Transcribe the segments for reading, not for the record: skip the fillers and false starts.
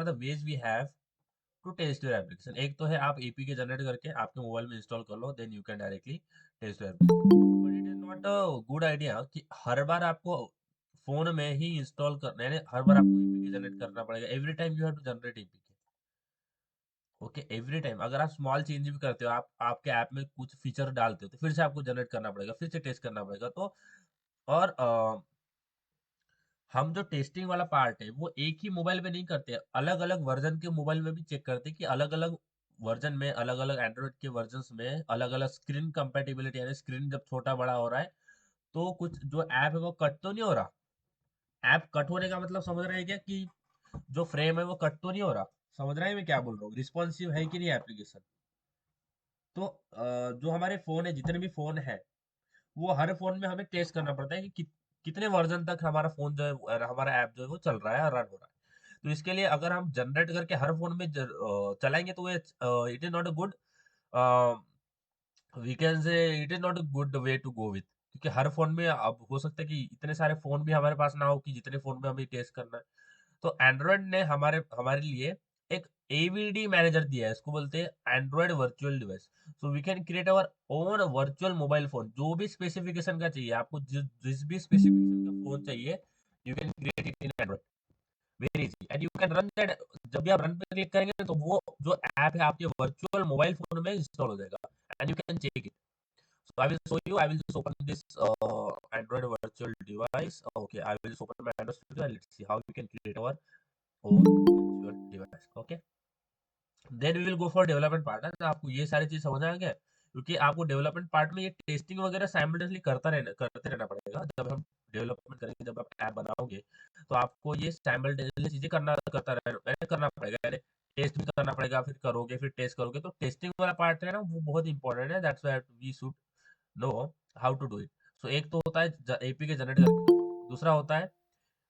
The ways we have to test your application. एक तो है आप एपीके जनरेट करके आपके मोबाइल में इंस्टॉल कर लो, then you can directly test your application. But it is not a good idea कि हर बार आपको फोन में ही इंस्टॉल करना, यानी हर बार आपको एपीके जनरेट करना पड़ेगा। Every time you have to generate APK. Okay, every time अगर आप स्मॉल चेंज भी करते हो, आप आपके ऐप में कुछ फीचर डालते हो, तो फिर से आपको जनरेट करना पड़ेगा, फिर से टेस्ट करना पड़ेगा। तो और हम जो टेस्टिंग वाला पार्ट है वो एक ही मोबाइल में नहीं करते, अलग अलग वर्जन के मोबाइल में भी चेक करते हैं कि अलग अलग वर्जन में, अलग अलग एंड्रॉइड के वर्जन में अलग अलग स्क्रीन कंपेटिबिलिटी, यानी स्क्रीन जब छोटा बड़ा हो रहा है तो कुछ जो ऐप है वो कट तो नहीं हो रहा। ऐप कट होने का मतलब समझ रहे हैं क्या, कि जो फ्रेम है वो कट तो नहीं हो रहा। समझ रहे हैं मैं क्या बोल रहा हूँ, रिस्पॉन्सिव है कि नहीं एप्लीकेशन। तो जो हमारे फोन है, जितने भी फोन है, वो हर फोन में हमें टेस्ट करना पड़ता है कि कितने वर्जन तक हमारा फोन जो है, हमारा ऐप जो है वो चल रहा है, रन हो रहा है। तो इसके लिए अगर हम जनरेट करके हर फोन में चलाएंगे तो it is not a good, we can say it is not a good way to go with. क्योंकि हर फोन में अब हो सकता है कि इतने सारे फोन भी हमारे पास ना हो कि जितने फोन में हमें टेस्ट करना है। तो एंड्रॉयड ने हमारे हमारे लिए एक एवीडी मैनेजर दिया है, इसको बोलते हैं Android virtual device. So we can create our own virtual mobile phone. जो भी स्पेसिफिकेशन का चाहिए आपको, जिस भी स्पेसिफिकेशन का फोन चाहिए, you can create it in Android, very easy, and you can run that. जब भी आप रन पे क्लिक करेंगे तो वो जो ऐप है आपके वर्चुअल मोबाइल फोन में इंस्टॉल हो जाएगा, and you can check it. So I will show you. I will just open this Android virtual device. Okay, I will just open my Android studio and let's see how we can create our own virtual device. Okay. Then we will go for development part. है आपको ये सारी चीज समझ आ गया, क्योंकि आपको development part में ये टेस्टिंग वगैरह साइमल्टेनियसली करते रहना पड़ेगा। जब हम डेवलपमेंट करेंगे, जब आप ऐप बनाओगे, तो आपको ये साइमल्टेनियसली चीजें करना पड़ेगा, यानी टेस्ट भी करना पड़ेगा, फिर करोगे, फिर टेस्ट करोगे। तो टेस्टिंग वाला पार्ट है ना, वो बहुत इंपॉर्टेंट है। That's why we should know how to do it. So एक तो होता है एपी के जनरेट करके, दूसरा होता है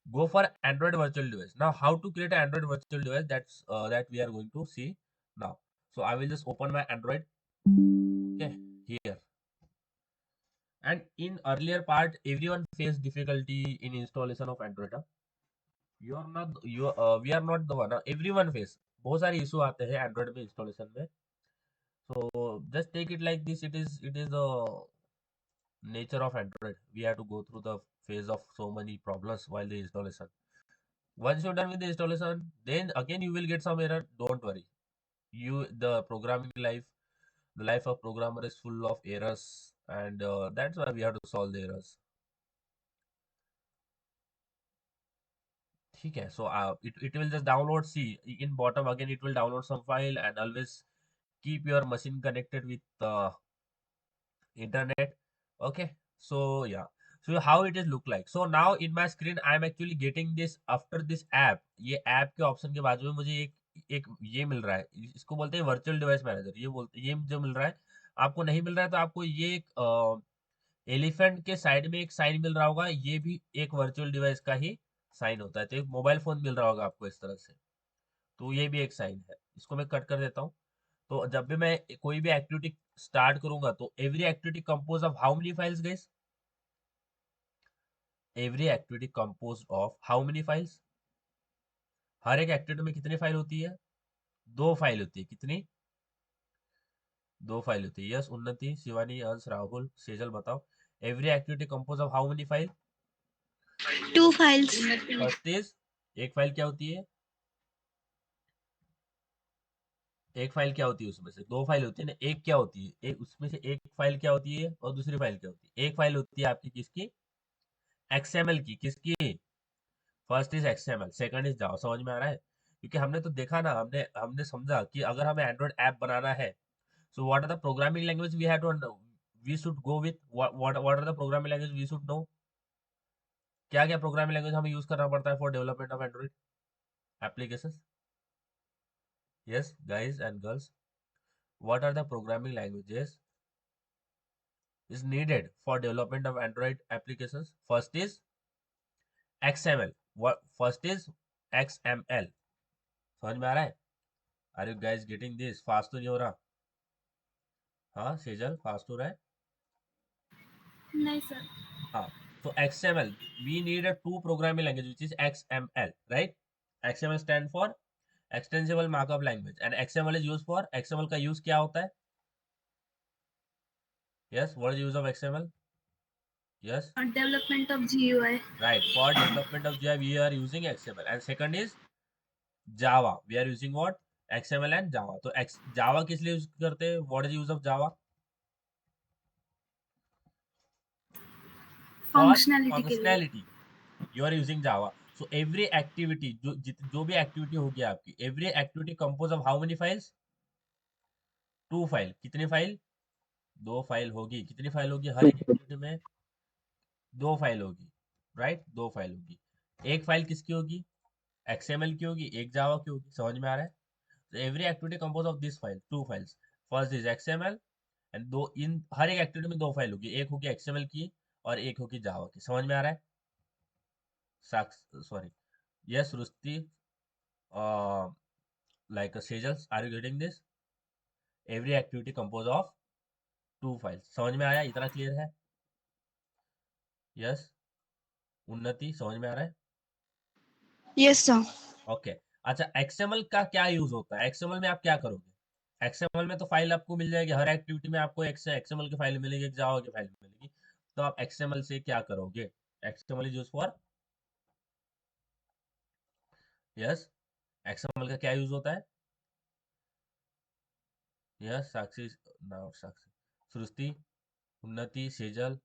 go for Android virtual device. Now, how to create an Android virtual device? That we are going to see now. So I will just open my Android. Okay, here. And in earlier part, everyone faced difficulty in installation of Android. Huh? You are not you. We are not the one. Huh? Everyone face. बहुत सारे issue आते हैं Android में installation में। So just take it like this. It is a nature of Android. We have to go through the phase of so many problems while the installation. Once you're done with the installation, then again you will get some error. Don't worry. The programming life, the life of programmer is full of errors, and that's why we have to solve the errors. ठीक है, so it will just download. See, in bottom again it will download some file, and always keep your machine connected with internet. Okay, so yeah, so how it is look like. So now in my screen I am actually getting this after this app. ये app के option के बाजू में मुझे एक ये मिल रहा है, इसको बोलते हैं वर्चुअल डिवाइस मैनेजर। ये जो मिल रहा है, आपको नहीं मिल रहा है तो आपको ये एक एलिफेंट के साइड में एक साइन मिल रहा होगा, ये भी एक वर्चुअल डिवाइस का ही साइन होता है। तो एक मोबाइल फोन मिल रहा होगा आपको इस तरह से, तो ये भी एक साइन है। इसको मैं कट कर देता हूँ। तो जब भी मैं कोई भी एक्टिविटी स्टार्ट करूंगा, तो every activity compose of how many files guys? Every activity compose of how many files? हर एक एक्टिविटी में कितनी फाइल होती है? दो फाइल होती है। कितनी? दो फाइल होती है। यस, उन्नति, शिवानी, अंश, राहुल, सेजल, बताओ। Every activity compose of how many file? 2 files. First is, एक फाइल क्या होती है? एक फाइल क्या होती है? उसमें से दो फाइल होती है ना, एक क्या होती है? एक उसमें से एक फाइल क्या होती है और दूसरी फाइल क्या होती है? एक फाइल होती है आपकी किसकी? एक्सएमएल की। किसकी? First is XML, second is Java. समझ में आ रहा है? क्योंकि हमने तो देखा ना, हमने समझा कि अगर हमें एंड्रॉइड ऐप बनाना है, so what are the programming language we have to we should go with, what are the programming language we should know. क्या क्या प्रोग्रामिंग लैंग्वेज हमें यूज करना पड़ता है for development of Android applications? Yes guys and girls, what are the programming languages is needed for development of Android applications? First is XML. What first is XML? समझ में आ रहा है? Are you guys getting this? Fast तो नहीं हो रहा? हाँ सेजल, फास्ट हो रहा है? No, sir. हाँ, so XML, we need a two programming language which is XML, right? XML stand for extensible markup language. And XML is use for, XML का यूज क्या होता है? Yes, what is use of XML? Yes, Development of GUI. right, for development of GUI we are using XML. And second is Java, we are using what? XML and Java. तो Java किस लिए use करते हैं? What is use of Java? For Functionality के लिए. functionality you are using Java. So every activity, जो भी activity होगी आपकी, every activity compose of how many files? 2 file. कितनी फाइल? 2 फाइल होगी। कितनी फाइल होगी हर एक एक्टिविटी में? 2 फाइल होगी, राइट? 2 फाइल होगी। एक फाइल किसकी होगी? XML की होगी, एक जावा की होगी। समझ में आ रहा है? So every activity compose of this file, 2 files. First is XML and दो, इन हर एक एक्टिविटी में 2 फाइल होगी, एक होगी XML की और एक होगी जावा की। समझ में आ रहा है? सॉरी, यस रुस्ती, like Sejals, are you getting this? Every activity composed of 2 files. समझ में आया? इतना क्लियर है? यस, उन्नति समझ में आ रहा है? Yes sir. ओके। अच्छा, XML का क्या यूज होता है? XML में आप क्या करोगे? XML में तो फाइल आपको मिल जाएगी, हर एक्टिविटी में आपको XML की फाइल मिलेगी, जावा की फाइल मिलेगी। तो आप XML से क्या करोगे? XML is use for, yes, XML का क्या यूज होता है? यस, साक्षी, नाउ साक्षी, सृष्टि, उन्नति, सेजल,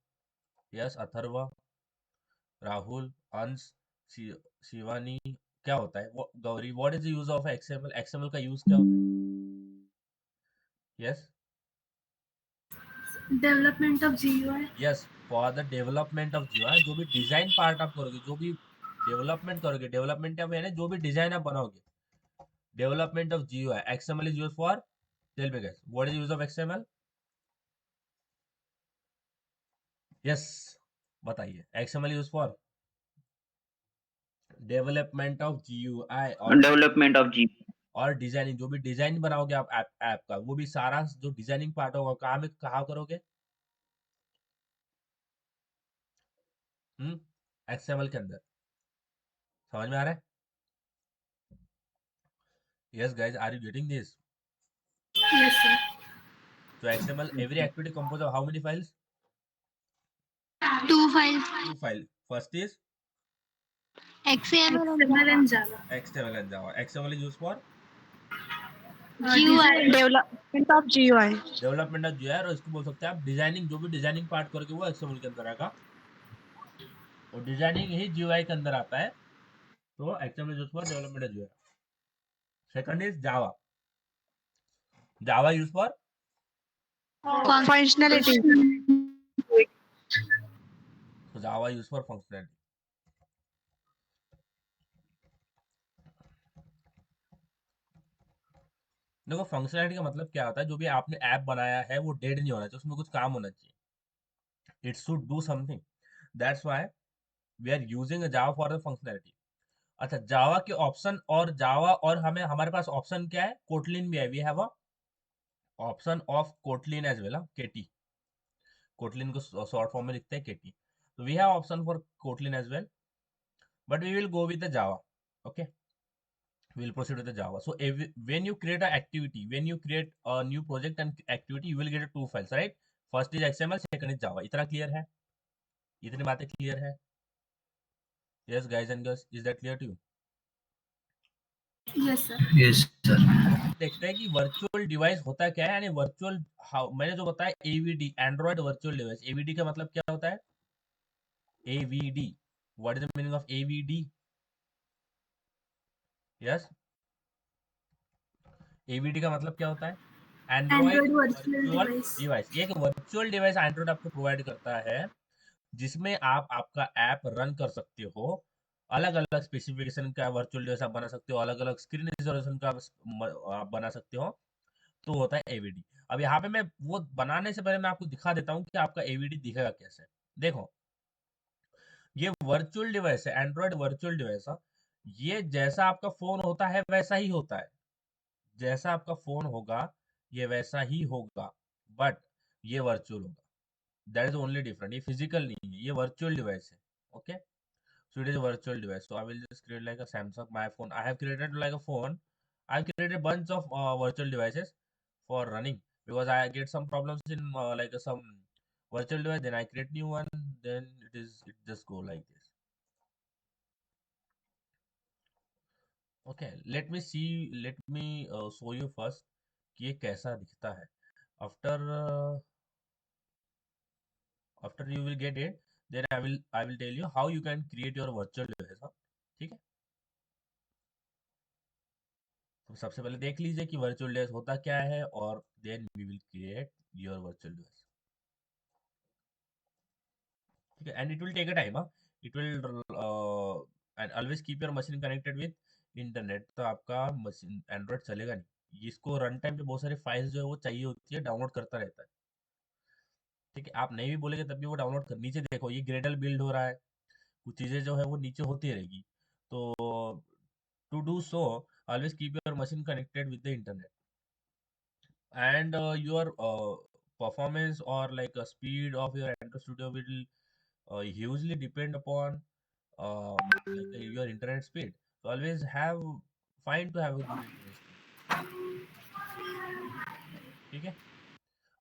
यस, अथर्व, राहुल, अंश, शिवानी, क्या होता है वो? Gauri, what is the use of XML? XML का यूज क्या होता है? Yes, Development of GUI. Yes, for the development of GUI। जो भी डिजाइन पार्ट आप करोगे, जो भी डेवलपमेंट करोगे, डेवलपमेंट या मैंने जो भी डिजाइन आप बनाओगे, development of GUI, XML is use for. Tell me guys, what is use of XML? Yes, बताइए। XML use for development of GUI और डेवलपमेंट ऑफ जी और डिजाइनिंग। जो भी डिजाइन बनाओगे आप ऐप का, वो भी सारा जो डिजाइनिंग पार्ट होगा कहाँ करोगे? XML के अंदर। समझ में आ रहा है? Yes guys, are you getting this? Yes, sir. तो XML, every activity composed of how many files? 2 files. 2 files. First is XML and XML and Java. XML and Java. XML is used for GUI. Development of GUI. Development of GUI, और इसको बोल सकते हैं आप designing. जो भी designing part करोगे वो XML के अंदर आएगा, और डिजाइनिंग ही GUI के अंदर आता है। तो XML is used for development of GUI. Second is Java. Java used for functionality. so Java used for functionality. देखो, फंक्शनलिटी का मतलब क्या होता है? जो भी आपने ऐप बनाया है वो डेड नहीं होना चाहिए, उसमें कुछ काम होना चाहिए। It should do something, that's why we are using Java for the functionality. अच्छा, जावा के ऑप्शन, और जावा, और हमें हमारे पास ऑप्शन क्या है? कोटलिन भी है। We have a option of Kotlin as well, KT. Kotlin को शॉर्ट फॉर्म में लिखते हैं केटी। तो we have option for Kotlin as well, but we will go with the Java. Okay, we will proceed with the Java. So when you create an activity, when you create a new project and activity, you will get 2 files, right? First is XML, second is Java. इतना clear है? इतनी बातें clear है? Yes guys and girls, is that clear to you? Yes, sir. Yes sir. अब हम देखते हैं कि वर्चुअल डिवाइस होता क्या है, यानी वर्चुअल, मैंने जो बताया AVD, Android virtual device. AVD का मतलब क्या होता है? AVD, what is the meaning of AVD? Yes, AVD का मतलब क्या होता है? Android Android virtual virtual device. Device. एक वर्चुअल डिवाइस एंड्रॉइड आपको प्रोवाइड करता है, जिसमें आप आपका ऐप रन कर सकते हो। अलग अलग स्पेसिफिकेशन का वर्चुअल डिवाइस आप बना सकते हो, अलग अलग स्क्रीन रिजोल्यूशन का आप बना सकते हो। तो होता है एवीडी। अब यहाँ पे मैं वो बनाने से पहले मैं आपको दिखा देता हूँ कि आपका एवीडी दिखेगा कैसे। देखो, ये वर्चुअल डिवाइस है, एंड्रॉइड वर्चुअल डिवाइस है। ये जैसा आपका फोन होता है वैसा ही होता है। जैसा आपका फोन होगा ये वैसा ही होगा, बट ये वर्चुअल होगा। That is only different. ये फिजिकल नहीं है, ये वर्चुअल डिवाइस है। Okay, so it is a virtual device. So I will just create like a Samsung my phone. I have created like a phone. I created a bunch of virtual devices for running because I get some problems in like some virtual device, then I create new one, then it just go like this. Okay, let me show you first कि ये कैसा दिखता है. After after you will get it, then I will tell you how you can create your virtual device. हाँ? ठीक है. तो सबसे पहले देख लीजिए कि वर्चुअल डिवाइस होता क्या है और then we will create your virtual device. ठीक है. And it will take a time. It will and always keep your machine connected with internet. तो आपका मशीन एंड्रॉइड चलेगा नहीं. इसको रन टाइम पे बहुत सारी फाइल्स जो है वो चाहिए होती है, डाउनलोड करता रहता है. ठीक है. आप नहीं भी बोलेंगे तब भी वो डाउनलोड कर. नीचे देखो ये ग्रेडल बिल्ड हो रहा है, कुछ चीजें जो है वो नीचे होती रहेगी. तो to do so always keep your machine connected with the internet. And your performance or like a speed of your Android Studio will hugely depend upon your internet speed. So always have fine to have a good internet speed. ठीक है.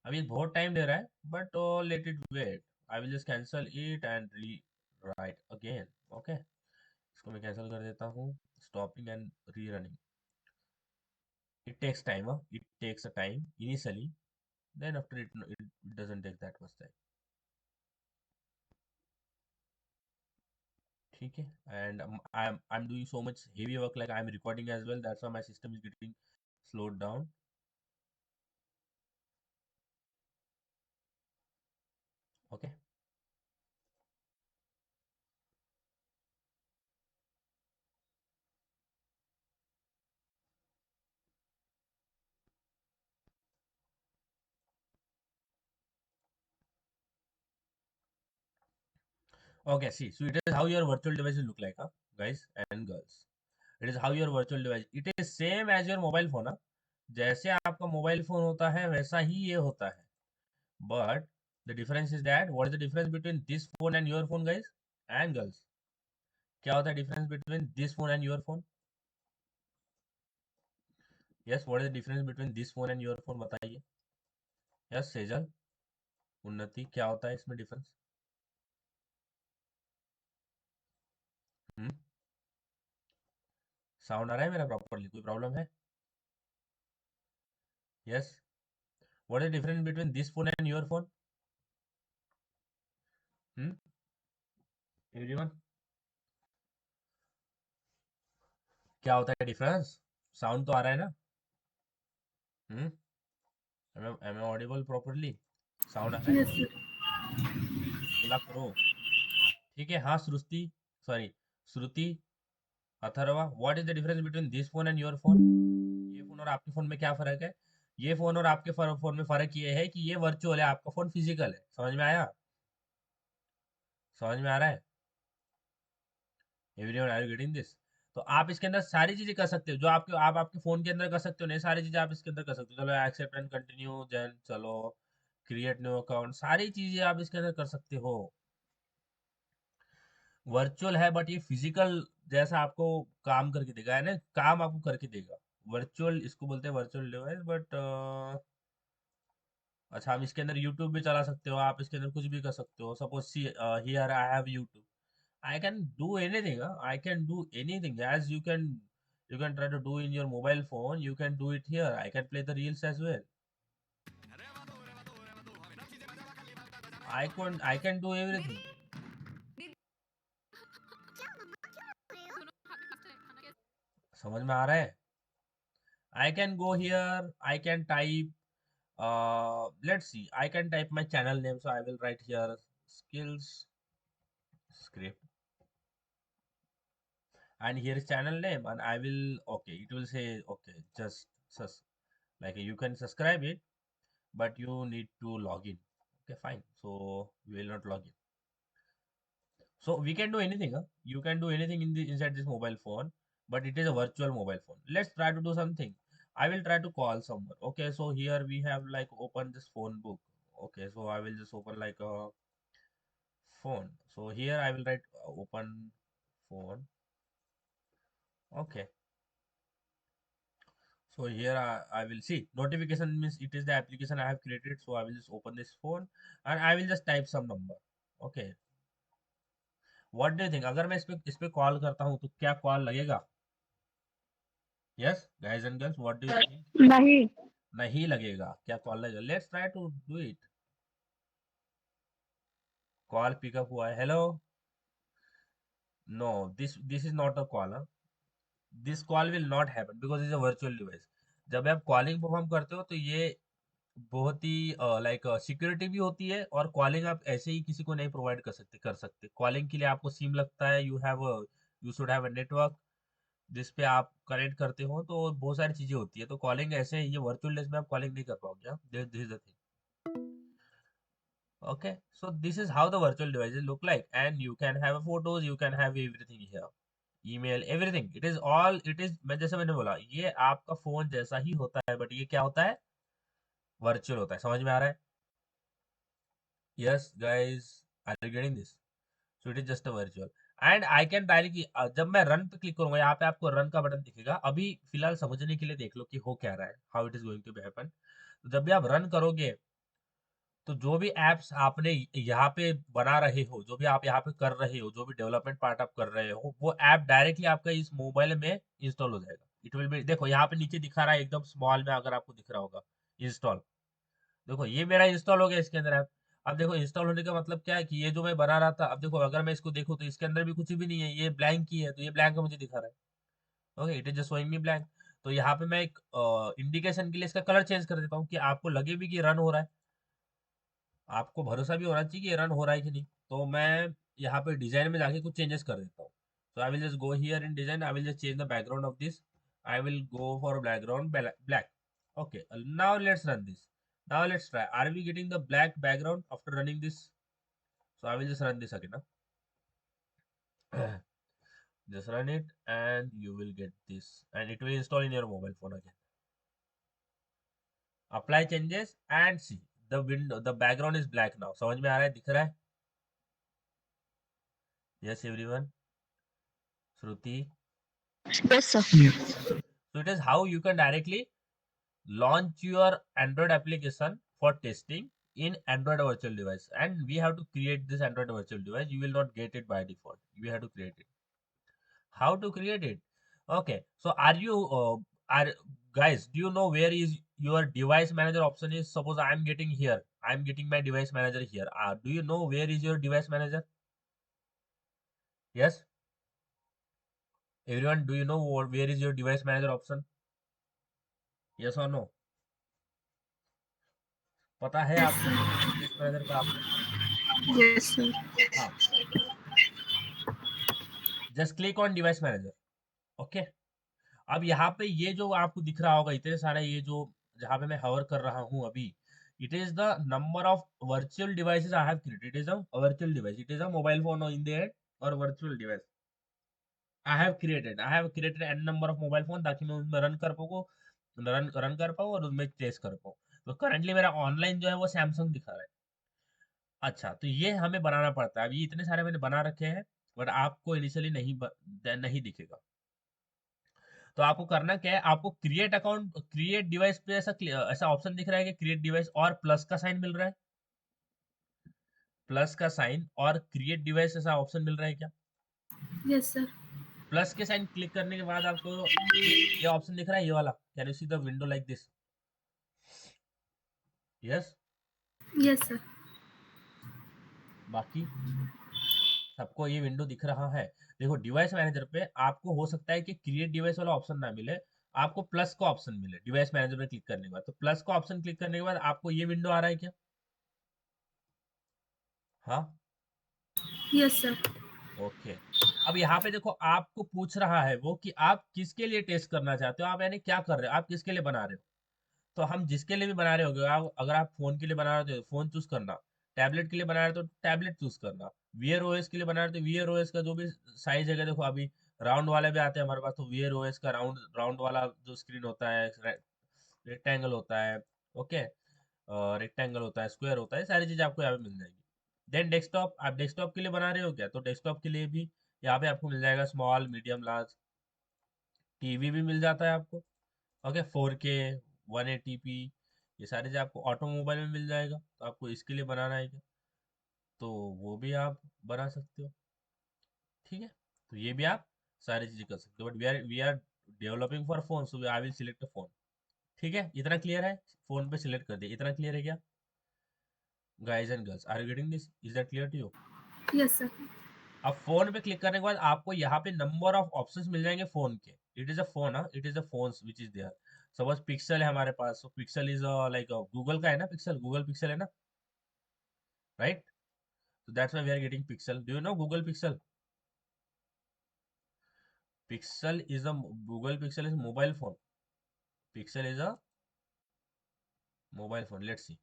अभी बहुत time ले रहा है but let it wait. I will just cancel it and rewrite again. Okay, इसको मैं cancel कर देता हूँ. Stopping and rerunning. It takes time. It takes a time initially, then after it doesn't take that much time. ठीक है. And I'm doing so much heavy work, like I'm recording as well, that's why my system is getting slowed down. Okay. Okay, see, so it is how your virtual device will look like, guys and girls. It is how your virtual device, it is same as your mobile phone. जैसे आपका mobile phone होता है वैसा ही ये होता है. But the difference is that, what is the difference between this phone and your phone, guys and girls? क्या होता है difference between this phone and your phone? Yes, what is the difference between this phone and your phone? बताइए. Yes, Sejal, उन्नति, क्या होता है इसमें difference? हम्म. Sound आ रहा है मेरा प्रॉपरली? कोई प्रॉब्लम है? Yes. What is difference between this phone and your phone? Hmm. Everyone, क्या होता है डिफरेंस? साउंड तो आ रहा है ना? Hmm. Am I audible properly? Sound आ रहा है? Yes, sir. बोला करो. ठीक है. हाँ Shruti, sorry Shruti, Atharva, what is the difference between this phone and your phone? ये फोन और आपके फोन में क्या फर्क है? ये फोन और आपके फोन में फर्क ये है कि ये वर्चुअल है, आपका फोन फिजिकल है. समझ में आया? समझ में आ रहा है? Everyone, are you getting this? तो आप इसके अंदर सारी चीजें कर सकते हो जो आप आपके फोन के अंदर कर सकते हो. नहीं, सारी चीजें आप इसके अंदर कर सकते हो. चलो एक्सेप्ट एंड कंटिन्यू, देन चलो क्रिएट न्यू अकाउंट, सारी चीजें आप इसके अंदर कर सकते हो. वर्चुअल है बट ये फिजिकल जैसा आपको काम करके देगा, है ना, काम आपको करके देगा. वर्चुअल इसको बोलते हैं वर्चुअल डिवाइस. बट अच्छा, हम इसके अंदर यूट्यूब भी चला सकते हो, आप इसके अंदर कुछ भी कर सकते हो. Suppose see here I have YouTube. I can do anything. I can do anything as you can try to do in your mobile phone. You can do it here. I can play the reels as well. I can do everything. समझ में आ रहा है? I can go here. I can type. Let's see. I can type my channel name. So I will write here skills script, and here is channel name, and I will, okay. It will say okay. Just like you can subscribe it, but you need to log in. Okay, fine. So we will not log in. So we can do anything. You can do anything inside this mobile phone, but it is a virtual mobile phone. Let's try to do something. I will try to call someone. Okay, so here we have like open this phone book. Okay, so I will just open like a phone. So here I will write open phone. Okay. So here I will see notification means it is the application I have created. So I will just open this phone and I will just type some number. Okay. What do you think? अगर मैं इस पे call करता हूँ तो क्या call लगेगा? Yes, guys and girls, what do you think? नहीं. नहीं लगेगा. क्या कॉल लगेगा? Let's try to do it. Call pickup हुआ है. Hello. No, this is not a call. Huh? This call will not happen because it's a virtual device. जब आप calling perform करते हो तो ये बहुत ही लाइक सिक्योरिटी भी होती है और कॉलिंग आप ऐसे ही किसी को नहीं प्रोवाइड कर सकते कॉलिंग के लिए आपको सिम लगता है you should have a network जिस पे आप कनेक्ट करते हो तो बहुत सारी चीजें होती है तो कॉलिंग ऐसे ये वर्चुअल डेज में आप कॉलिंग नहीं कर पाओगे this is the thing okay so this is how the virtual devices look like and you can have photos you can have everything here email everything it is मैं जैसे मैंने बोला ये आपका फोन जैसा ही होता है बट ये क्या होता है वर्चुअल होता है समझ में आ रहा है yes guys are you getting this so it is just a virtual and I can directly जब मैं रन पे क्लिक करूंगा यहाँ पे आपको रन का बटन दिखेगा अभी फिलहाल समझने के लिए देख लो कि हो क्या रहा है how it is going to be happen तो जब भी आप रन करोगे तो जो भी एप्स आपने यहाँ पे बना रहे हो जो भी आप यहाँ पे कर रहे हो जो भी डेवलपमेंट पार्ट आप कर रहे हो वो ऐप डायरेक्टली आपका इस मोबाइल में इंस्टॉल हो जाएगा इट विल बी देखो यहाँ पे नीचे दिखा रहा है एकदम स्मॉल में अगर आपको दिख रहा होगा इंस्टॉल देखो ये मेरा इंस्टॉल हो गया इसके अंदर ऐप अब देखो इंस्टॉल होने का मतलब क्या है कि ये जो मैं बना रहा था अब देखो अगर मैं इसको देखूँ तो इसके अंदर भी कुछ भी नहीं है ये ब्लैंक ही है तो ये ब्लैंक मुझे दिखा रहा है okay it is just showing me blank तो यहाँ पे मैं एक इंडिकेशन के लिए इसका कलर चेंज कर देता हूँ कि आपको लगे भी कि रन हो रहा है आपको भरोसा भी होना चाहिए कि ये रन हो रहा है कि नहीं तो मैं यहाँ पे डिजाइन में जाके कुछ चेंजेस कर देता हूँ so I will just go here in design I will just change the background of this I will go for background black okay now let's run this now let's try are we getting the black background after running this so I will just run this again huh? just run it and you will get this and it will install in your mobile phone again apply changes and see the background is black now समझ में आ रहा है दिख रहा है yes everyone Shruti Yes, sir. so it is how you can directly launch your Android application for testing in Android virtual device and we have to create this Android virtual device you will not get it by default you have to create it how to create it okay so are you are guys do you know where is your device manager option is suppose I am getting here I am getting my device manager here do you know where is your device manager yes everyone do you know where is your device manager option yes or no पता है Yes, आपको sir. Device manager का आपको Yes, sir. हाँ just click on device manager okay अब यहाँ पे ये जो आपको दिख रहा होगा इतने सारे ये जो जहाँ पे मैं हवर कर रहा हूँ अभी it is the number of virtual devices I have created it is a virtual device it is a mobile phone in the end और virtual device I have created an number of mobile phone ताकि मैं उसमें run कर पाऊँ और उसमें test कर पाऊँ तो करंटली मेरा ऑनलाइन जो है वो सैमसंग दिखा रहा है अच्छा तो ये हमें बनाना पड़ता है अब ये इतने सारे मैंने बना रखे हैं बट आपको इनिशियली नहीं दिखेगा तो आपको करना क्या है आपको क्रिएट अकाउंट क्रिएट डिवाइस पे ऐसा ऑप्शन दिख रहा है कि क्रिएट डिवाइस और प्लस का साइन मिल रहा है प्लस का साइन और क्रिएट डिवाइस ऐसा ऑप्शन मिल रहा है क्या Yes, sir. प्लस के साइन क्लिक करने के बाद आपको ये ऑप्शन दिख रहा है ये वाला can you see the window like this yes Yes, sir. बाकी सबको ये विंडो दिख रहा है देखो डिवाइस मैनेजर पे आपको हो सकता है कि क्रिएट डिवाइस वाला ऑप्शन ना मिले आपको प्लस का ऑप्शन मिले डिवाइस मैनेजर में क्लिक करने के बाद तो प्लस का ऑप्शन क्लिक करने के बाद आपको ये विंडो आ रहा है क्या हाँ Yes, sir. ओके अब यहाँ पे देखो आपको पूछ रहा है वो कि आप किसके लिए टेस्ट करना चाहते हो आप यानी क्या कर रहे हो आप किसके लिए बना रहे हो तो हम जिसके लिए भी बना रहे होगे आप अगर आप फोन के लिए बना रहे हो तो फोन चूज करना टैबलेट के लिए बना रहे हो तो टैबलेट चूज करना वीआर ओएस के लिए बना रहे हो तो वीआर ओएस का जो भी साइज है देखो अभी राउंड वाले भी आते हैं हमारे पास तो वीआर ओएस का राउंड राउंड वाला जो स्क्रीन होता है रेक्टेंगल होता है ओके रेक्टेंगल होता है स्क्वायर होता है सारी चीज आपको यहाँ पे मिल जाएगी देन डेस्कटॉप आप डेस्कटॉप के लिए बना रहे हो क्या तो डेस्कटॉप के लिए भी यहाँ पे आपको मिल जाएगा स्मॉल मीडियम लार्ज टीवी भी मिल जाता है आपको ओके 4K 180p ये सारे जो आपको ऑटोमोबाइल में मिल जाएगा, तो आपको इसके लिए बनाना है क्या, तो वो भी आप बना सकते हो। ठीक है, तो ये भी आप सारी चीजें कर सकते हो, but we are developing for phone, so I will select a phone. ठीक है, इतना क्लियर है, फोन पे सिलेक्ट कर दिया, इतना क्लियर है क्या guys and girls, are you getting this, is that clear to you. Yes, sir. अब फोन पे क्लिक करने के बाद आपको यहाँ पे नंबर ऑफ ऑप्शंस मिल जाएंगे फोन के। It is a phone, it is a phone which is there. Suppose Pixel है हमारे पास, so Pixel is like Google का है ना, पिक्सल गूगल पिक्सल है ना, right, so that's why we are getting pixel. Do you know google pixel? Pixel is a google pixel is mobile phone. Pixel is a mobile phone. Let's see.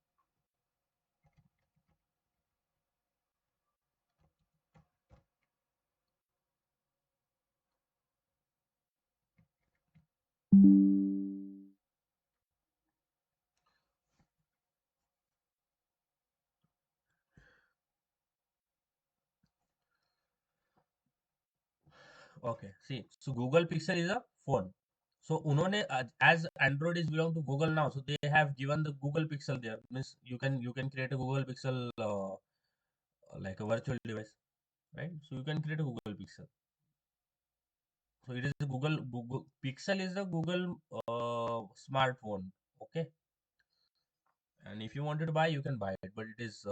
Okay, see, so google pixel is a phone. So उन्होंने as android is belong to google now, so they have given the google pixel there, means you can create a google pixel like a virtual device, right, so you can create a google pixel. So it is a google pixel is a google smartphone. Okay, and if you wanted to buy you can buy it, but it is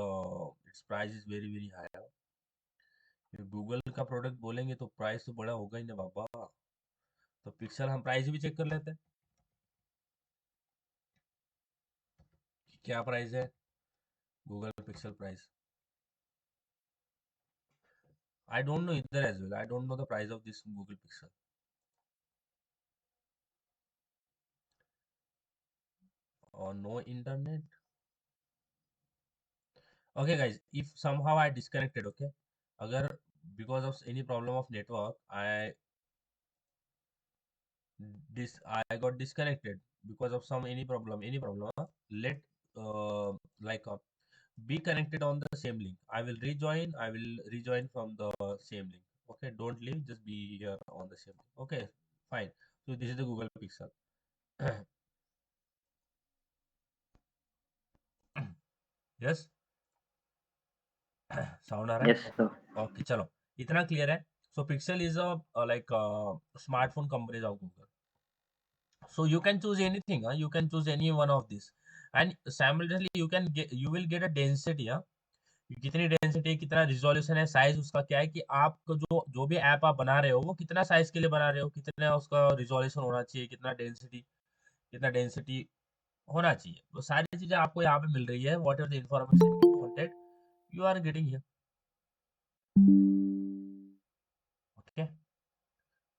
its price is very high. Google का product बोलेंगे तो price तो बड़ा होगा ही ना बाबा, तो pixel हम price भी चेक कर लेते हैं कि क्या प्राइस है Google Pixel price. I don't know इधर as well, I don't know the price of this Google Pixel, और no internet. Okay guys, if somehow I disconnected, okay, अगर because of any problem of network I got disconnected because of some any problem, let like be connected on the same link. I will rejoin from the same link. Okay, don't leave, just be here on the same link. Okay, fine. So this is the google pixel. Yes, sound आ रहा Yes, है, sir. Okay चलो, इतना clear है। So Pixel is a like smartphone companies of Google, so you can choose anything, you can choose any one of this, and simultaneously you will get a density, कितनी density, कितना resolution है, size उसका क्या है, कि आपको जो जो भी ऐप आप बना रहे हो वो कितना साइज के लिए बना रहे हो, कितना उसका रिजोल्यूशन होना चाहिए, कितना डेंसिटी होना चाहिए, तो सारी चीजें आपको यहाँ पे मिल रही है। What are the information you wanted, you are getting here. Okay,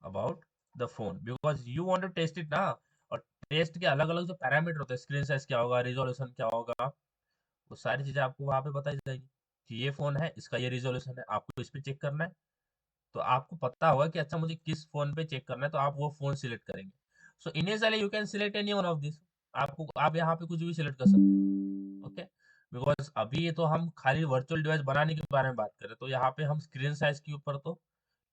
about the phone, because you want to test it ना, और टेस्ट के अलग अलग जो पैरामीटर होते हैं, स्क्रीन साइज क्या होगा, रिजोल्यूशन क्या होगा, वो सारी चीजें आपको वहां पे बताई जाएगी कि ये फोन है, इसका ये रिजोल्यूशन है, आपको इस पे चेक करना है, तो आपको पता होगा कि अच्छा मुझे किस फोन पे चेक करना है, तो आप वो फोन सिलेक्ट करेंगे। So initially you can select any one of this, आपको आप यहाँ पे कुछ भी सिलेक्ट कर सकते हैं। ओके, बिकॉज अभी ये तो हम खाली वर्चुअल डिवाइस बनाने के बारे में बात कर रहे हैं, तो यहाँ पे हम स्क्रीन साइज के ऊपर तो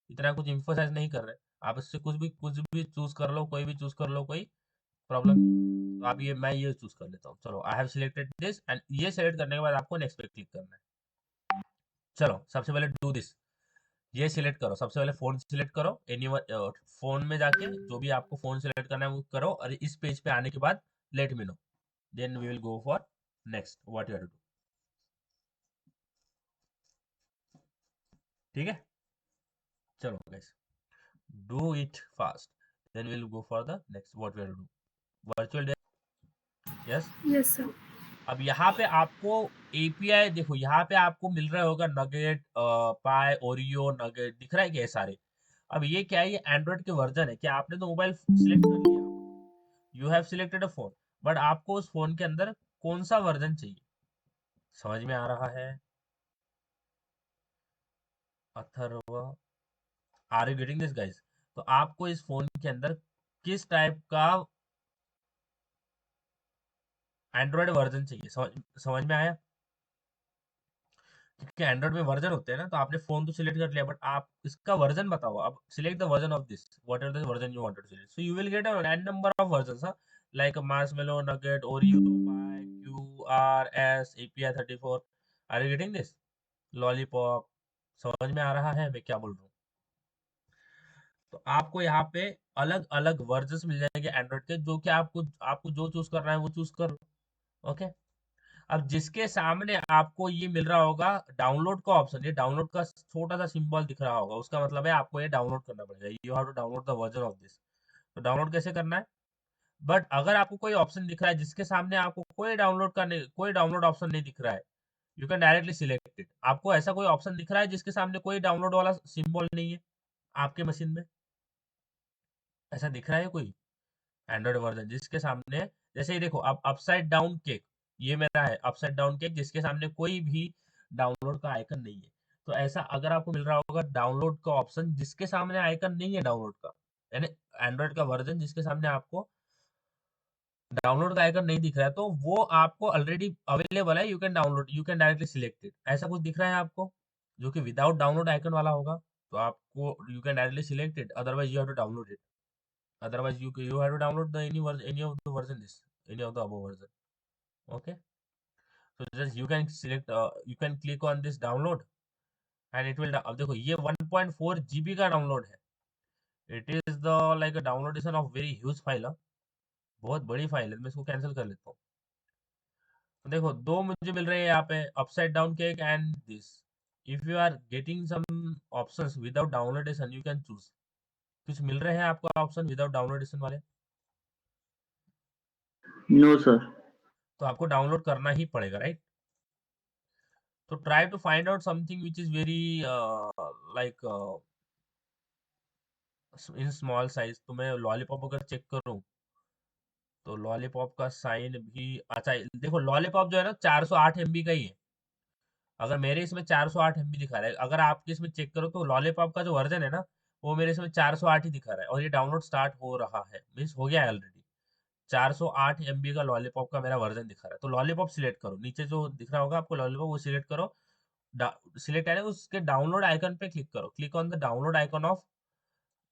इतना कुछ इम्फोसाइज नहीं कर रहे। आप इससे कुछ भी चूज कर लो, कोई भी चूज कर लो, कोई प्रॉब्लम नहीं। तो आप ये मैं ये चूज कर लेता हूँ, चलो I have selected this, and ये सिलेक्ट करने के बाद आपको नेक्स्ट पे क्लिक करना है। चलो सबसे पहले डू दिस, ये सिलेक्ट करो, सबसे पहले फोन सिलेक्ट करो, एनी फोन में जाके जो भी आपको फोन सिलेक्ट करना है वो करो, और इस पेज पे आने के बाद let me know, then we will go for next what you have to do. ठीक है, चलो guys, do it fast, then we will go for the next what we have to do, virtual day. Yes, Yes, sir. अब यहाँ पे आपको API देखो, यहाँ पे आपको मिल रहा होगा नगेट, पाई, ओरियो, नगेट दिख रहा है क्या, ये सारे। अब ये क्या है, ये एंड्रॉइड के वर्जन है, क्या आपने तो मोबाइल सिलेक्ट कर लिया, you have selected a phone, but आपको उस फोन के अंदर कौन सा वर्जन चाहिए, समझ में आ रहा है Atharv, are you getting this guys. तो आपको इस फोन के अंदर किस टाइप का एंड्रॉइड वर्जन चाहिए, समझ में आया। क्योंकि एंड्रॉइड में वर्जन होते हैं ना, तो आपने फोन तो सिलेक्ट कर लिया, बट आप इसका वर्जन बताओ, अब select the version of this, what are the version you wanted to select, so you will get an number of versions, like Marshmallow, Nougat, Oreo, Pie, Q R S, API 34। Are you getting this? Lollipop. समझ में आ रहा है मैं क्या बोल रहा हूँ? तो आपको यहाँ पे अलग अलग वर्जन्स मिल जाएंगे एंड्रॉइड के, जो कि आपको आपको जो चूज करना है वो चूज करो। ओके। अब जिसके सामने आपको ये मिल रहा होगा डाउनलोड का ऑप्शन, ये डाउनलोड का छोटा सा सिंबल दिख रहा होगा, उसका मतलब है आपको ये डाउनलोड करना पड़ेगा, you have to download the version of this. तो डाउनलोड कैसे करना है? बट अगर आपको कोई ऑप्शन दिख रहा है जिसके सामने आपको कोई डाउनलोड ऑप्शन नहीं दिख रहा है, you can directly select it. आपको ऐसा कोई ऑप्शन दिख रहा है जिसके सामने कोई डाउनलोड वाला सिंबल नहीं है आपके मशीन में? ऐसा दिख रहा है कोई एंड्रॉइड वर्जन जिसके सामने, जैसे ये देखो, अब अपसाइड डाउन केक, ये मेरा है अपसाइड डाउन केक, जिसके सामने कोई भी डाउनलोड का आइकन नहीं है। तो ऐसा अगर आपको मिल रहा होगा डाउनलोड का ऑप्शन जिसके सामने आइकन नहीं है डाउनलोड का, यानी एंड्रॉइड का वर्जन जिसके सामने आपको डाउनलोड का आइकन नहीं दिख रहा है, तो वो आपको ऑलरेडी अवेलेबल है, you can download, you can directly select it. ऐसा कुछ दिख रहा है आपको जो कि विदाउट डाउनलोड आइकन वाला होगा, तो आपको you can directly select it, otherwise you have to download it. Otherwise, you have to download the any of the version this, any of the above version. Okay. So just you can select, you can click on this download and it will, अब देखो ये 1.4 GB का download है। It is the like a downloadation of very huge file, बहुत बड़ी file है, मैं इसको कैंसिल कर लेता हूँ। तो देखो दो मुझे मिल रहे हैं यहाँ पे, upside down cake and this. If you are getting some options without downloadation, you can choose. कुछ मिल रहे हैं आपको ऑप्शन विदाउट डाउनलोडेशन वाले? No sir. तो आपको डाउनलोड करना ही पड़ेगा, राइट? तो try to find out something which is very like in small size. तो मैं लॉलीपॉप अगर चेक करूं, तो लॉलीपॉप का साइन भी अच्छा, देखो लॉलीपॉप जो है ना 408 MB का ही है। अगर मेरे इसमें 408 MB दिखा रहा है, अगर आपके इसमें चेक करो तो लॉलीपॉप का जो वर्जन है ना, वो मेरे इसमें 408 ही दिखा रहा है, और ये डाउनलोड स्टार्ट हो रहा है, मीन्स हो गया है ऑलरेडी। 408 MB का लॉलीपॉप का मेरा वर्जन दिखा रहा है। तो लॉलीपॉप सिलेक्ट करो, नीचे जो दिख रहा होगा आपको लॉलीपॉप, वो सिलेक्ट करो। सिलेक्ट है, उसके डाउनलोड आइकन पे क्लिक करो, click on the download icon of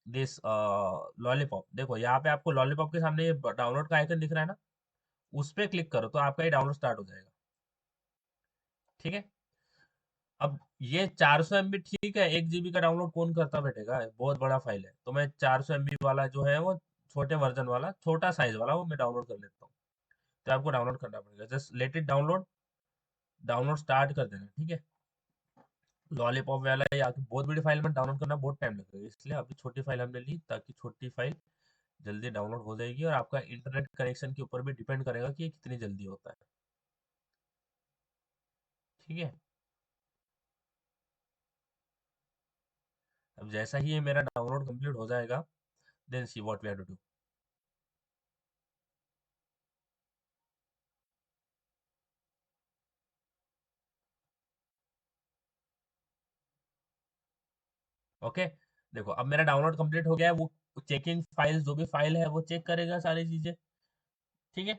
this lollipop. देखो यहाँ पे आपको लॉलीपॉप के सामने ये डाउनलोड का आइकन दिख रहा है ना, उस पे क्लिक करो तो आपका ये डाउनलोड स्टार्ट हो जाएगा। ठीक है। अब ये 400 MB ठीक है, 1 GB का डाउनलोड कौन करता बैठेगा, बहुत बड़ा फाइल है। तो मैं 400 MB वाला जो है वो छोटे वर्जन वाला, छोटा साइज वाला, वो मैं डाउनलोड कर लेता हूँ। तो आपको डाउनलोड करना पड़ेगा, just let it download, download start कर देना। ठीक है। लॉलीपॉप वाला या बहुत बड़ी फाइल में डाउनलोड करना बहुत टाइम लगेगा, इसलिए अभी छोटी फाइल हमने ली, ताकि छोटी फाइल जल्दी डाउनलोड हो जाएगी, और आपका इंटरनेट कनेक्शन के ऊपर भी डिपेंड करेगा कि ये कितनी जल्दी होता है। ठीक है। अब जैसा ही ये मेरा डाउनलोड कंप्लीट हो जाएगा, then see what we have to do. Okay. देखो अब मेरा डाउनलोड कंप्लीट हो गया है, वो चेकिंग फाइल्स, जो भी फाइल है वो चेक करेगा सारी चीजें। ठीक है।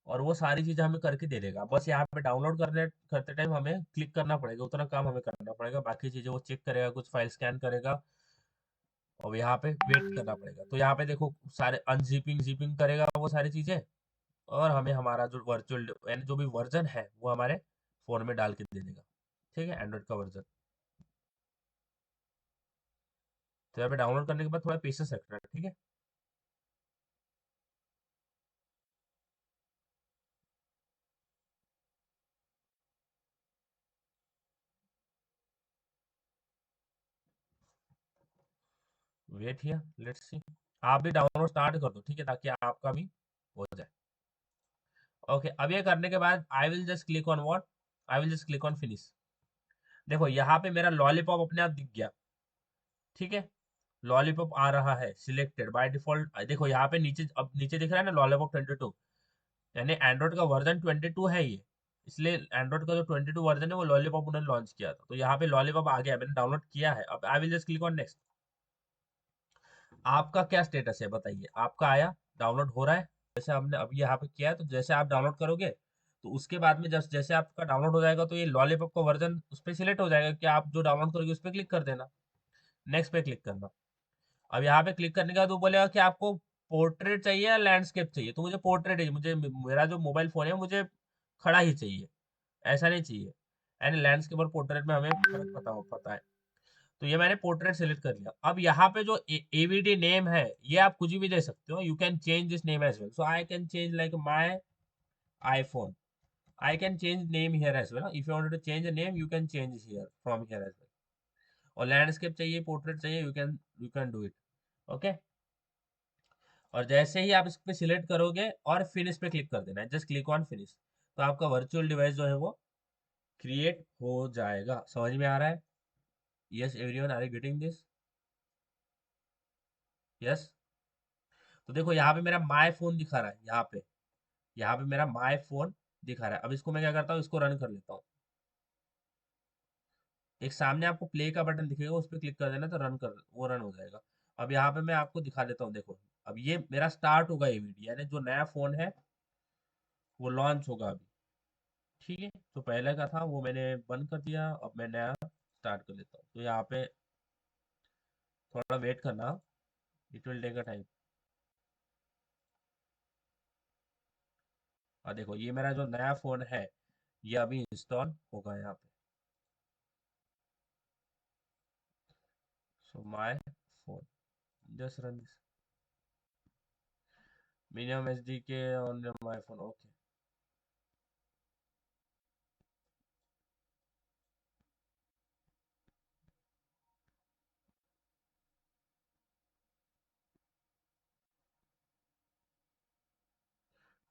और वो सारी चीजें हमें करके दे देगा, बस यहाँ पे डाउनलोड करने करते टाइम हमें क्लिक करना पड़ेगा, उतना काम हमें करना पड़ेगा, बाकी चीजें वो चेक करेगा, कुछ फाइल स्कैन करेगा, और यहाँ पे वेट करना पड़ेगा। तो यहाँ पे देखो सारे अनजिपिंग जिपिंग करेगा वो सारी चीजें, और हमें हमारा जो वर्चुअल यानी जो भी वर्जन है वो हमारे फोन में डाल के दे देगा। ठीक है, एंड्रॉइड का वर्जन। तो यहाँ पे डाउनलोड करने के बाद थोड़ा पेशेंस रखना है। ठीक है। Wait here, let's see. आप भी डाउनलोड स्टार्ट कर दो, ठीक है, ताकि आपका भी हो जाए। ओके। अब ये करने के बाद आई will just click on what, I will just click on finish. देखो यहाँ पे मेरा लॉलीपॉप अपने आप दिख गया। ठीक है। लॉलीपॉप आ रहा है सिलेक्टेड बाय डिफॉल्ट। देखो यहाँ पे नीचे, अब नीचे दिख रहा है ना लॉलीपॉप 22, यानी एंड्रॉइड का वर्जन 22 है ये, इसलिए एंड्रॉइड का जो 22 वर्जन है वो लॉलीपॉप उन्होंने लॉन्च किया था। तो यहाँ पे लॉलीपॉप आ गया, मैंने डाउनलोड किया है। अब आई will just click on next. आपका क्या स्टेटस है बताइए, आपका आया, डाउनलोड हो रहा है? जैसे हमने अभी यहाँ पे किया है, तो जैसे आप डाउनलोड करोगे तो उसके बाद में जस्ट जैसे आपका डाउनलोड हो जाएगा तो ये लॉलीपॉप का वर्जन उस पर सिलेक्ट हो जाएगा कि आप जो डाउनलोड करोगे उस पर क्लिक कर देना, नेक्स्ट पे क्लिक करना। अब यहाँ पे क्लिक करने के बाद वो बोलेगा कि आपको पोर्ट्रेट चाहिए या लैंडस्केप चाहिए, तो मुझे पोर्ट्रेट चाहिए, मुझे मेरा जो मोबाइल फोन है मुझे खड़ा ही चाहिए, ऐसा नहीं चाहिए। एंड लैंडस्केप और पोर्ट्रेट में हमें फर्क पता है। तो ये मैंने पोर्ट्रेट सेलेक्ट कर लिया। अब यहाँ पे जो एवीडी नेम है ये आप कुछ भी दे सकते हो, you can change this name as well, so I can change like my iPhone. I can change name here as well. If you wanted to change a name, you can change here from here as well. और landscape चाहिए, portrait चाहिए, you can do it. Okay. और जैसे ही आप इस पे select करोगे और फिनिश पे क्लिक कर देना है, जस्ट क्लिक ऑन फिनिश, तो आपका वर्चुअल डिवाइस जो है वो क्रिएट हो जाएगा। समझ में आ रहा है? Yes everyone, are you getting this? Yes. तो देखो यहाँ पे मेरा माय फोन दिखा रहा है, यहाँ पे मेरा माय फोन दिखा रहा है। अब इसको मैं क्या करता हूँ, इसको रन कर लेता हूँ। एक सामने आपको प्ले का बटन दिखेगा, उस पर क्लिक कर देना तो वो रन हो जाएगा। अब यहाँ पे मैं आपको दिखा देता हूँ, देखो अब ये मेरा स्टार्ट होगा ये वीडियो, यानी जो नया फोन है वो लॉन्च होगा अभी। ठीक है, तो पहले का था वो मैंने बंद कर दिया, अब मैं नया स्टार्ट कर लेता हूँ। तो यहाँ पे थोड़ा वेट करना, it will take a time. और देखो ये मेरा जो नया फोन है ये अभी इंस्टॉल होगा यहाँ पे। So my phone, just run this minimum SDK on my phone. Okay.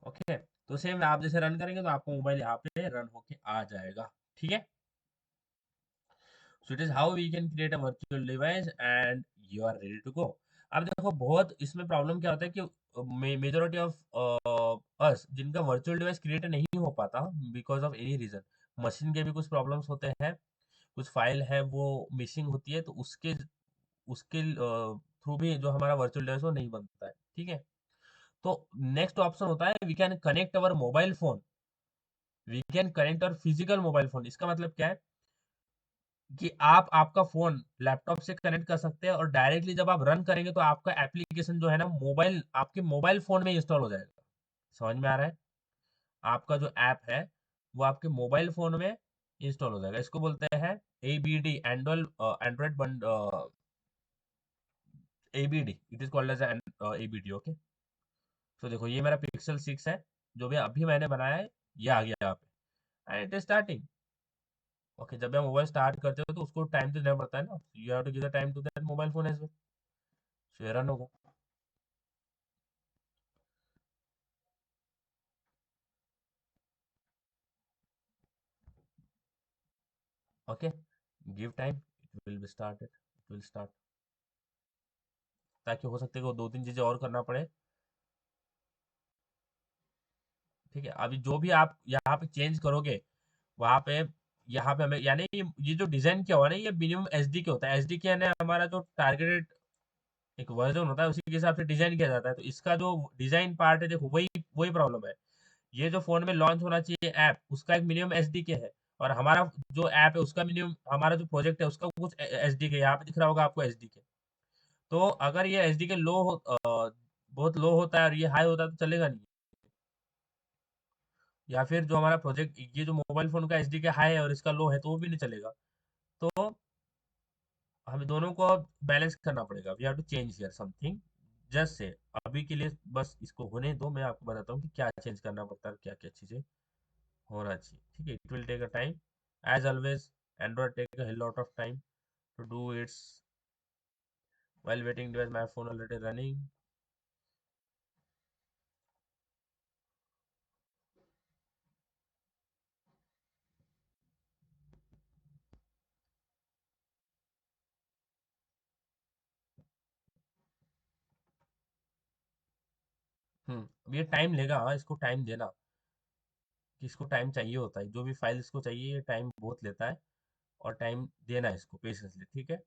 Okay, तो सेम आप जैसे रन करेंगे तो आपका मोबाइल यहाँ पे रन होके आ जाएगा। ठीक है, so it is how we can create a virtual device and you are ready to go. अब देखो बहुत इसमें प्रॉब्लम क्या होता है कि मेजोरिटी ऑफ अस जिनका वर्चुअल डिवाइस क्रिएट नहीं हो पाता because of any reason, machine के भी कुछ प्रॉब्लम्स होते हैं, कुछ फाइल है वो मिसिंग होती है, तो उसके उसके थ्रू भी जो हमारा वर्चुअल डिवाइस वो नहीं बनता है। ठीक है, तो नेक्स्ट ऑप्शन होता है we can connect our mobile phone, we can connect our physical mobile phone. इसका मतलब क्या है कि आप आपका फोन लैपटॉप से कनेक्ट कर सकते हैं और डायरेक्टली जब आप रन करेंगे तो आपका एप्लीकेशन जो है ना मोबाइल आपके मोबाइल फोन में इंस्टॉल हो जाएगा। समझ में आ रहा है? आपका जो ऐप है वो आपके मोबाइल फोन में इंस्टॉल हो जाएगा। इसको बोलते हैं ABD, Android ABD, it is called as ABD. Okay, तो देखो ये मेरा पिक्सल 6 है जो भी अभी मैंने बनाया है, ये आ गया यहाँ पे and it is starting. Okay, जब आप मोबाइल स्टार्ट करते हो तो उसको टाइम तो देना पड़ता है ना, you have to give the time to that mobile phone as well, so ये रन होगा। Okay, give time, it will be started, it will start, ताकि हो सकता है कि वो दो तीन चीजें और करना पड़े। ठीक है, अभी जो भी आप यहाँ पे चेंज करोगे वहां पे, यहाँ पे हमें यानी ये जो डिजाइन किया हुआ है ना ये मिनिमम एसडी के होता है। एसडी के यानी हमारा जो टारगेटेड एक वर्जन होता है उसी के हिसाब से डिजाइन किया जाता है। तो इसका जो डिजाइन पार्ट है देखो वही वही प्रॉब्लम है। ये जो फोन में लॉन्च होना चाहिए ऐप उसका एक मिनिमम एसडीके है, और हमारा जो ऐप है उसका मिनिमम, हमारा जो प्रोजेक्ट है उसका कुछ एसडीके यहाँ पे दिख रहा होगा आपको एसडीके। तो अगर ये एसडीके बहुत लो होता है और ये हाई होता है तो चलेगा नहीं। या फिर जो हमारा प्रोजेक्ट ये जो मोबाइल फोन का एसडीके हाई है और इसका लो है तो वो भी नहीं चलेगा। तो हमें दोनों को बैलेंस करना पड़ेगा, we have to change here something. Just से अभी के लिए बस इसको होने दो, मैं आपको बताता हूँ कि क्या चेंज करना पड़ता है, क्या क्या चीजें होना चाहिए। ठीक है, it will take a time as always, Android take a lot of time to do its while waiting device my phone already running। ये टाइम लेगा, हाँ इसको टाइम देना, कि इसको टाइम चाहिए होता है, जो भी फाइल इसको चाहिए ये टाइम बहुत लेता है, और टाइम देना है इसको पेशेंसली। ठीक है,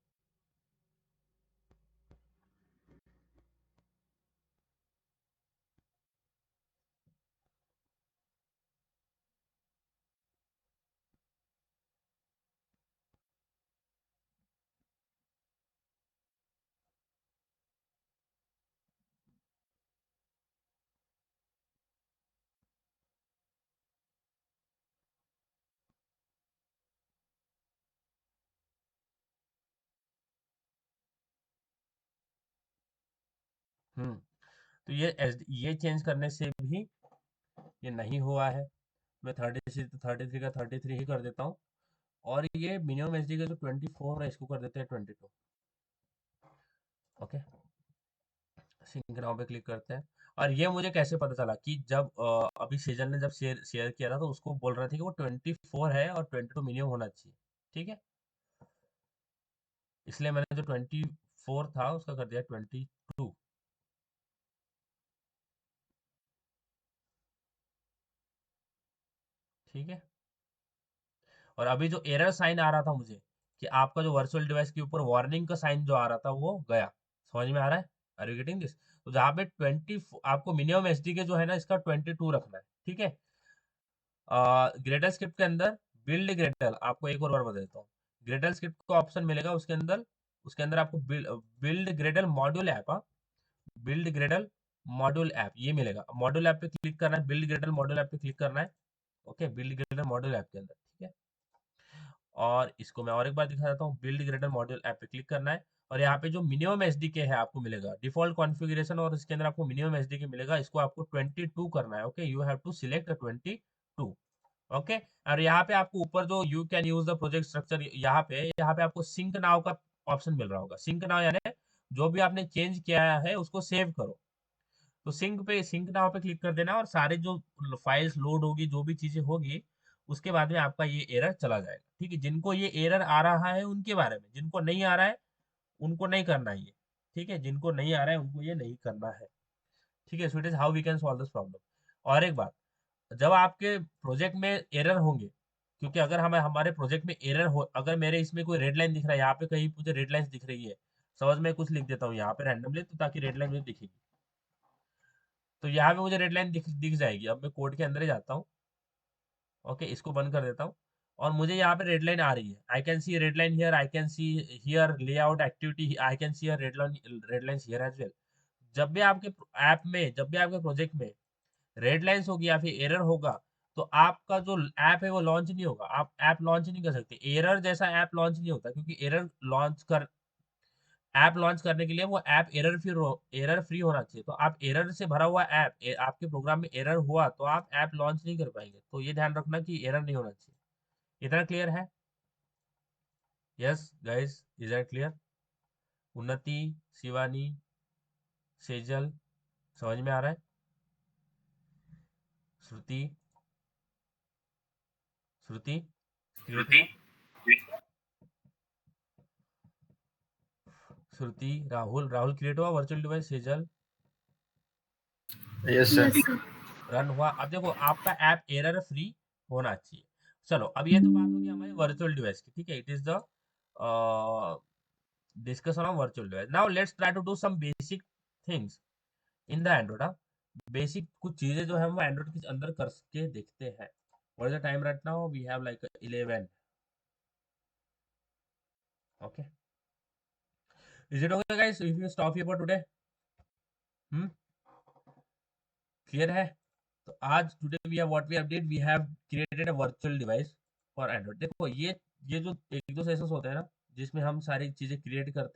तो ये चेंज करने से भी ये नहीं हुआ है। मैं 33 का 33 ही कर देता हूँ, और ये मिनिमम एसडी का जो 24 है इसको कर देते हैं 22। ओके, सिंक नाउ पे क्लिक करते हैं। और ये मुझे कैसे पता चला कि जब अभी सेजल ने जब शेयर किया था तो उसको बोल रहा था कि वो 24 है और 22 मिनिमम होना चाहिए। ठीक है, इसलिए मैंने जो 24 था उसका कर दिया 22। ठीक है, और अभी जो एरर साइन आ रहा था मुझे कि आपका जो वर्चुअल डिवाइस के ऊपर वार्निंग का साइन जो आ रहा था वो गया। समझ में आ रहा है? Are you getting this? तो जहाँ पे 20 आपको मिनिमम एसडी के जो है ना इसका 22 रखना है। ठीक है, ग्रेडल स्क्रिप्ट के अंदर बिल्ड ग्रेडल, आपको एक और बार बता देता हूँ। ग्रेडल स्क्रिप्ट का ऑप्शन मिलेगा उसके अंदर आपको build Gradle module app, build Gradle module app ये मिलेगा। मॉड्यूल ऐप पे क्लिक करना है, बिल्ड ग्रेडल मॉड्यूल ऐप पे क्लिक करना है। Okay, build Gradle module app के अंदर। ठीक है, और इसको मैं और एक बार दिखा देता हूँ। बिल्ड ग्रेडल मॉड्यूल ऐप पे क्लिक करना है, और यहाँ पे जो मिनिमम एसडीके है आपको मिलेगा डिफॉल्ट कॉन्फ़िगरेशन, और इसके अंदर आपको मिनिमम एसडीके मिलेगा। इसको आपको 22 करना है। Okay, you have to select 22। Okay, और यहाँ पे आपको ऊपर जो you can use the project structure, यहाँ पे आपको सिंक नाउ का ऑप्शन मिल रहा होगा। सिंक नाउ यानी जो भी आपने चेंज किया है उसको सेव करो। तो सिंक नाउ पे क्लिक कर देना, और सारे जो फाइल्स लोड होगी, जो भी चीजें होगी, उसके बाद में आपका ये एरर चला जाएगा। ठीक है, जिनको ये एरर आ रहा है उनके बारे में, जिनको नहीं आ रहा है उनको नहीं करना है ये। ठीक है, जिनको नहीं आ रहा है उनको ये नहीं करना है। ठीक है, so it is how we can solve this problem. और एक बात, जब आपके प्रोजेक्ट में एरर होंगे, क्योंकि अगर हमारे प्रोजेक्ट में एरर हो, अगर मेरे इसमें कोई रेड लाइन दिख रहा है, यहाँ पे कहीं मुझे रेड लाइन दिख रही है, समझ में कुछ लिख देता हूँ यहाँ पे रैंडमली, तो ताकि रेड लाइन मुझे दिखेगी। तो यहाँ पे मुझे रेड लाइन दिख जाएगी। अब मैं कोड के अंदर ही जाता हूँ। ओके, इसको बंद कर देता हूँ, और मुझे यहाँ पे रेड लाइन आ रही है। I can see red line here, I can see here layout activity, I can see red line here as well. जब भी आपके ऐप में, जब भी आपके प्रोजेक्ट में रेड लाइंस होगी या फिर एरर होगा, तो आपका जो ऐप है वो लॉन्च नहीं होगा। आप ऐप लॉन्च नहीं कर सकते, एरर जैसा ऐप लॉन्च नहीं होता, क्योंकि ऐप लॉन्च करने के लिए वो ऐप एरर फ्री होना चाहिए। तो आप एरर से भरा हुआ ऐप, आपके प्रोग्राम में एरर हुआ तो आप ऐप लॉन्च नहीं कर पाएंगे। तो ये ध्यान रखना कि एरर नहीं होना चाहिए। इतना क्लियर है? Yes guys, is that clear? उन्नति, शिवानी, सेजल, समझ में आ रहा है? श्रुति, श्रुति क्रिएट हुआ? श्रुति, राहुल क्रिएट हुआ virtual device? Sejal Yes, sir. Run हुआ? अब देखो, आपका ऐप एरर फ्री होना चाहिए। चलो, अब ये तो बात होगी हमारे वर्चुअल डिवाइस की। ठीक है, it is the discussion of virtual device. Now let's try to do some basic things in the Android. Basic कुछ चीजें जो है हम एंड्रॉइड के अंदर करके देखते हैं। What is the time right now? We have like 11। Okay, is it okay guys if you stop here for today? Clear है? तो आज today we have what we have did, we have created a virtual device for Android. देखो, ये जो एक दो sessions होते हैं ना जिसमें हम सारी चीजें क्रिएट करते हैं,